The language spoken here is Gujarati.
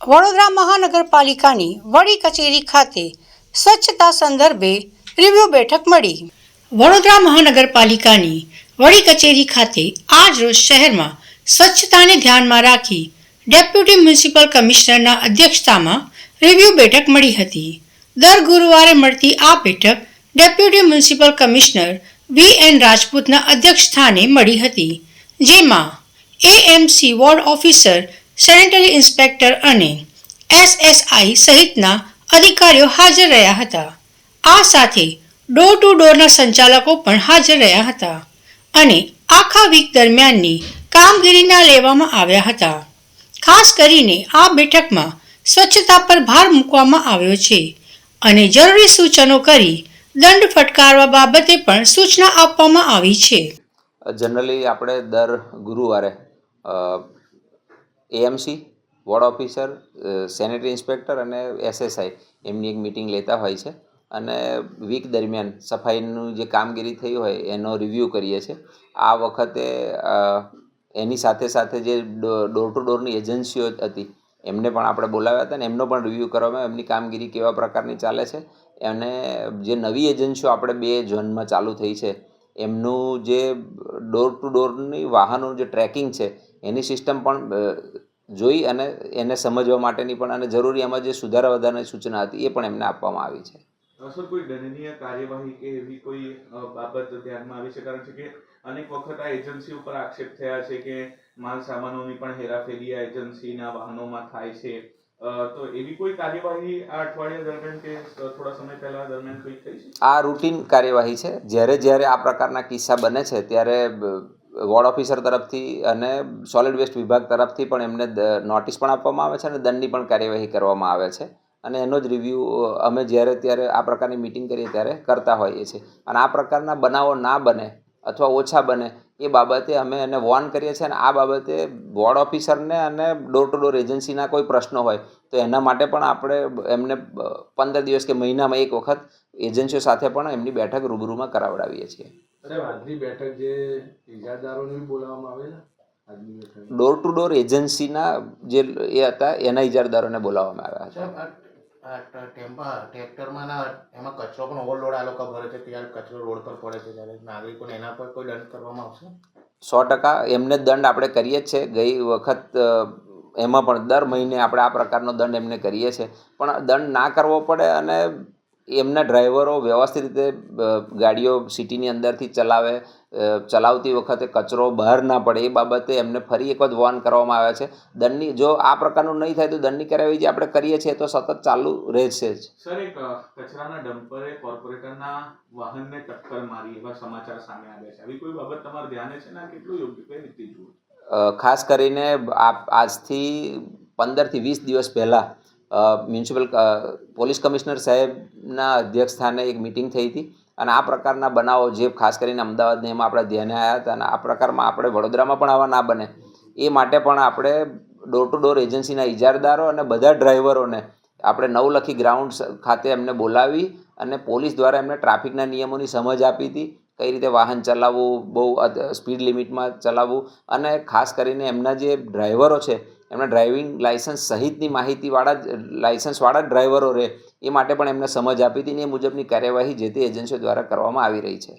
વડોદરા મહાનગરપાલિકાની વડી કચેરી ખાતે સ્વચ્છતા સંદર્ભે રિવ્યુ બેઠક મળી. વડોદરા મહાનગરપાલિકાની વડી કચેરી ખાતે આજ રોજ શહેરમાં સ્વચ્છતાને ધ્યાનમાં રાખી ડેપ્યુટી મ્યુનિસિપલ કમિશનરના અધ્યક્ષતામાં રિવ્યુ બેઠક મળી હતી. દર ગુરુવારે મળતી આ બેઠક ડેપ્યુટી મ્યુનિસિપલ કમિશનર VN રાજપૂતના અધ્યક્ષસ્થાને મળી હતી, જેમાં AMC ward officer, sanitary inspector અને SSI સહિતના અધિકારીઓ હાજર રહ્યા હતા. આ સાથે ડોર ટુ ડોરના સંચાલકો પણ હાજર રહ્યા હતા અને આખા વીક દરમિયાનની કામગીરીના લેવામાં આવ્યા હતા. ખાસ કરીને આ બેઠકમાં સ્વચ્છતા પર ભાર મૂકવામાં આવ્યો છે અને જરૂરી સૂચનો કરી દંડ ફટકારવા બાબતે પણ સૂચના આપવામાં આવી છે. જનરલી આપણે દર ગુરુવારે AMC ward officer, sanitary inspector અને SSI એમની એક મિટિંગ લેતા હોય છે અને વીક દરમિયાન સફાઈનું જે કામગીરી થઈ હોય એનો રિવ્યૂ કરીએ છીએ. આ વખતે એની સાથે સાથે જે ડોર ટુ ડોરની એજન્સીઓ હતી એમને પણ આપણે બોલાવ્યા હતા અને એમનો પણ રિવ્યૂ કરવામાં એમની કામગીરી કેવા પ્રકારની ચાલે છે અને જે નવી એજન્સીઓ આપણે 2 ઝોનમાં ચાલુ થઈ છે એમનું જે ડોર ટુ ડોરની વાહનોનું જે ટ્રેકિંગ છે એની સિસ્ટમ પણ જોઈ અને એને સમજવા માટેની પણ અને જરૂરી એમાં જે સુધારા વધારાની સૂચના હતી એ પણ એમને આપવામાં આવી છે. સર, કોઈ દંડનીય કાર્યવાહી કે એવી કોઈ બાબત ધ્યાનમાં આવી છે? કારણ છે કે અનેક વખત આ એજન્સી ઉપર આક્ષેપ થયા છે કે માલ સામાનોની પણ હેરાફેરી આ એજન્સીના વાહનોમાં થાય છે, તો એવી કોઈ કાર્યવાહી આ અઠવાડિયા દરમિયાન કે થોડા સમય પહેલા દરમિયાન કોઈ થઈ છે? આ રૂટીન કાર્યવાહી છે. જ્યારે આ પ્રકારના કિસ્સા બને છે ત્યારે વોર્ડ ઓફિસર તરફથી અને સોલિડ વેસ્ટ વિભાગ તરફથી પણ એમને નોટિસ પણ આપવામાં આવે છે અને દંડની પણ કાર્યવાહી કરવામાં આવે છે અને એનો જ રિવ્યૂ અમે ત્યારે આ પ્રકારની મિટિંગ કરીએ ત્યારે કરતા હોઈએ છીએ. અને આ પ્રકારના બનાવો ના બને અથવા ઓછા બને એ બાબતે અમે એને વોર્ન કરીએ છીએ અને આ બાબતે વોર્ડ ઓફિસરને અને ડોર ટુ ડોર એજન્સીના કોઈ પ્રશ્નો હોય તો એના માટે પણ આપણે એમને 15 દિવસ કે મહિનામાં એક વખત એજન્સીઓ સાથે પણ એમની બેઠક રૂબરૂમાં કરાવડાવીએ છીએ. આજની બેઠક જે ઇજારદારોને બોલાવવામાં આવેલા, ડોર ટુ ડોર એજન્સીના જે એ હતા એના ઇજારદારોને બોલાવવામાં આવ્યા હતા. ટ્રેક્ટરમાં એમાં કચરો પણ ઓવરલોડ આ લોકો ભરે છે, ત્યારે કચરો રોડ પર પડે છે, ત્યારે નાગરિકોને એના પર કોઈ દંડ કરવામાં આવશે? 100% એમને દંડ આપણે કરીએ જ છે. ગઈ વખત એમાં પણ દર મહિને આપણે આ પ્રકારનો દંડ એમને કરીએ છીએ, પણ દંડ ના કરવો પડે અને એમના ડ્રાઈવરો વ્યવસ્થિત રીતે ગાડીઓ સિટીની અંદરથી ચલાવતી વખતે કચરો બહાર ના પડે એ બાબતે એમને ફરી એક વખત વોર્ન કરવામાં આવ્યા છે. દંડની જો આ પ્રકારનું નહીં થાય તો દંડની કાર્યવાહી જે આપણે કરીએ છીએ તો સતત ચાલુ રહેશે જ. સર, એક કચરાના ડમ્પરે કોર્પોરેટરના વાહનને ટક્કર મારી એવા સમાચાર સામે આવ્યા છે. આવી કોઈ બાબત તમારે ધ્યાને છે ને કેટલું યોગ્ય કઈ રીતે જુઓ? ખાસ કરીને આજથી 15 થી 20 દિવસ પહેલાં મ્યુનિસિપલ પોલીસ કમિશનર સાહેબના અધ્યક્ષસ્થાને એક મિટિંગ થઈ હતી અને આ પ્રકારના બનાવો જે ખાસ કરીને અમદાવાદને એમાં આપણે ધ્યાને આવ્યા હતા અને આ પ્રકારમાં આપણે વડોદરામાં પણ આવા ના બને એ માટે પણ આપણે ડોર ટુ ડોર એજન્સીના ઇજારદારો અને બધા ડ્રાઈવરોને આપણે નવલખી ગ્રાઉન્ડ ખાતે એમને બોલાવી અને પોલીસ દ્વારા એમને ટ્રાફિકના નિયમોની સમજ આપી હતી, કઈ રીતે વાહન ચલાવવું, બહુ સ્પીડ લિમિટમાં ચલાવવું અને ખાસ કરીને એમના જે ડ્રાઈવરો છે એમના ડ્રાઇવિંગ લાઇસન્સ સહિતની માહિતીવાળા લાઇસન્સવાળા ડ્રાઈવરો રહે એ માટે પણ એમને સમજ આપી હતી અને એ મુજબની કાર્યવાહી જે તે એજન્સીઓ દ્વારા કરવામાં આવી રહી છે.